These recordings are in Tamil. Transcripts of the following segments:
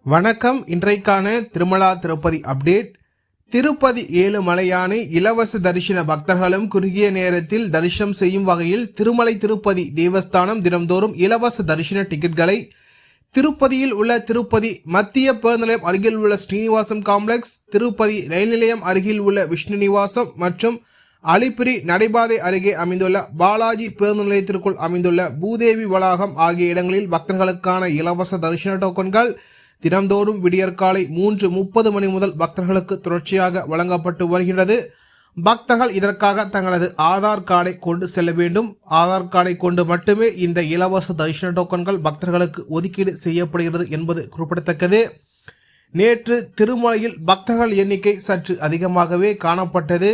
வணக்கம். இன்றைக்கான திருமலா திருப்பதி அப்டேட். திருப்பதி ஏழுமலையானை இலவச தரிசன பக்தர்களும் குறுகிய நேரத்தில் தரிசனம் செய்யும் வகையில் திருமலை திருப்பதி தேவஸ்தானம் தினம்தோறும் இலவச தரிசன டிக்கெட்களை திருப்பதியில் உள்ள திருப்பதி மத்திய பேருந்து நிலையம் அருகில் உள்ள ஸ்ரீனிவாசம் காம்ப்ளெக்ஸ், திருப்பதி ரயில் நிலையம் அருகில் உள்ள விஷ்ணு நிவாசம் மற்றும் அலிப்பிரி நடைபாதை அருகே அமைந்துள்ள பாலாஜி பேருந்து நிலையத்திற்குள் அமைந்துள்ள பூதேவி வளாகம் ஆகிய இடங்களில் பக்தர்களுக்கான இலவச தரிசன டோக்கன்கள் தினம்தோறும் விடியற்காலை 3:30 மணி முதல் பக்தர்களுக்கு தொடர்ச்சியாக வழங்கப்பட்டு வருகிறது. பக்தர்கள் இதற்காக தங்களது ஆதார் கார்டை கொண்டு செல்ல வேண்டும். ஆதார் கார்டை கொண்டு மட்டுமே இந்த இலவச தரிசன டோக்கன்கள் பக்தர்களுக்கு ஒதுக்கீடு செய்யப்படுகிறது என்பது குறிப்பிடத்தக்கது. நேற்று திருமலையில் பக்தர்கள் எண்ணிக்கை சற்று அதிகமாகவே காணப்பட்டது.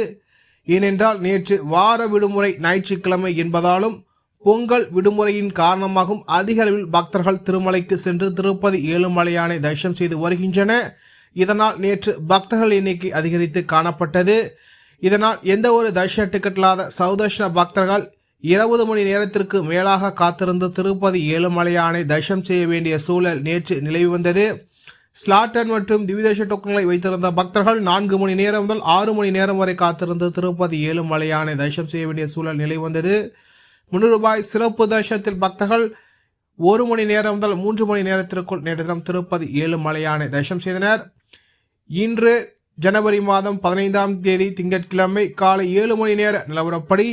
ஏனென்றால் நேற்று வார விடுமுறை ஞாயிற்றுக்கிழமை என்பதாலும் பொங்கல் விடுமுறையின் காரணமாகவும் அதிக அளவில் பக்தர்கள் திருமலைக்கு சென்று திருப்பதி ஏழுமலையானை தரிசனம் செய்து வருகின்றன. இதனால் நேற்று பக்தர்கள் எண்ணிக்கை அதிகரித்து காணப்பட்டது. இதனால் எந்த ஒரு தரிசன டிக்கெட் இல்லாத சௌதர்ஷன பக்தர்கள் 20 மணி நேரத்திற்கு மேலாக காத்திருந்து திருப்பதி ஏழுமலையானை தரிசனம் செய்ய வேண்டிய சூழல் நேற்று நிலவி வந்தது. ஸ்லாட்டர் மற்றும் திவ்யதேச டோக்கன்களை வைத்திருந்த பக்தர்கள் 4 மணி நேரம் முதல் 6 மணி நேரம் வரை காத்திருந்து திருப்பதி ஏழுமலையானை தரிசனம் செய்ய வேண்டிய சூழல் நிலவி வந்தது. ரூபாய் சிறப்பு தரிசனத்தில் பக்தர்கள் 1 மணி நேரம் முதல் 3 மணி நேரத்திற்குள் நேற்று தினம் திருப்பதி ஏழுமலையானை தரிசனம் செய்தனர். இன்று ஜனவரி மாதம் 15ஆம் தேதி திங்கட்கிழமை காலை 7 மணி நேர நிலவரப்படி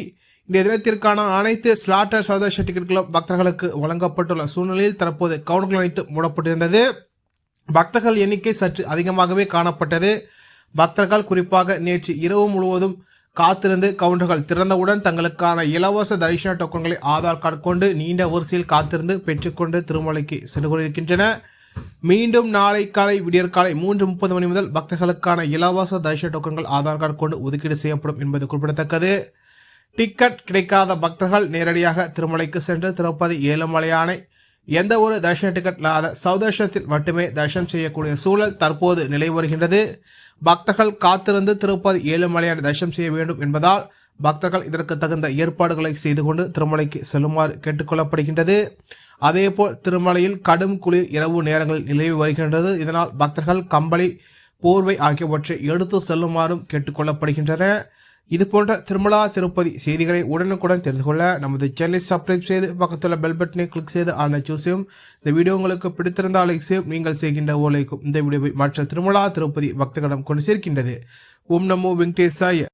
இன்றைய தினத்திற்கான அனைத்து ஸ்லாட்டர் சௌதர்ஷ டிக்கெட்டுகளும் பக்தர்களுக்கு வழங்கப்பட்டுள்ள சூழ்நிலையில் தற்போது கவுண்டர்கள் அனைத்து மூடப்பட்டிருந்தது. பக்தர்கள் எண்ணிக்கை சற்று அதிகமாகவே காணப்பட்டது. பக்தர்கள் குறிப்பாக நேற்று இரவு முழுவதும் காத்திருந்து கவுண்டர்கள் திறந்தவுடன் தங்களுக்கான இலவச தரிசன டோக்கன்களை ஆதார் கார்டு கொண்டு நீண்ட வரிசையில் காத்திருந்து பெற்றுக்கொண்டு திருமலைக்கு சென்று கொண்டிருக்கின்றன. மீண்டும் நாளை காலை விடியற்காலை 3:30 மணி முதல் பக்தர்களுக்கான இலவச தரிசன டோக்கன்கள் ஆதார் கார்டு கொண்டு ஒதுக்கீடு செய்யப்படும் என்பது குறிப்பிடத்தக்கது. டிக்கெட் கிடைக்காத பக்தர்கள் நேரடியாக திருமலைக்கு சென்று திருப்பதி ஏழுமலையானை எந்த ஒரு தரிசன டிக்கெட் இல்லாத சௌதர்ஷனத்தில் மட்டுமே தரிசனம் செய்யக்கூடிய சூழல் தற்போது நிலவி வருகின்றது. பக்தர்கள் காத்திருந்து திருப்பதி ஏழுமலையானை தரிசனம் செய்ய வேண்டும் என்பதால் பக்தர்கள் இதற்கு தகுந்த ஏற்பாடுகளை செய்து கொண்டு திருமலைக்கு செல்லுமாறு கேட்டுக்கொள்ளப்படுகின்றது. அதேபோல் திருமலையில் கடும் குளிர் இரவு நேரங்களில் நிலவி வருகின்றது. இதனால் பக்தர்கள் கம்பளி, போர்வை ஆகியவற்றை எடுத்து செல்லுமாறும் கேட்டுக்கொள்ளப்படுகின்றன. இது போன்ற திருமலா திருப்பதி செய்திகளை உடனுக்குடன் தெரிந்து கொள்ள நமது சேனலை சப்ஸ்கிரைப் செய்து பக்கத்தில் பெல் பட்டனை கிளிக் செய்து ஆன சூஸையும். இந்த வீடியோ உங்களுக்கு பிடித்திருந்தால் லைக் செய்யும். நீங்கள் செய்கின்ற ஓலைக்கும் இந்த வீடியோவை மற்ற திருமலா திருப்பதி பக்தர்களிடம் கொண்டு சேர்க்கின்றது. ஓம் நமோ வெங்கடேசாய.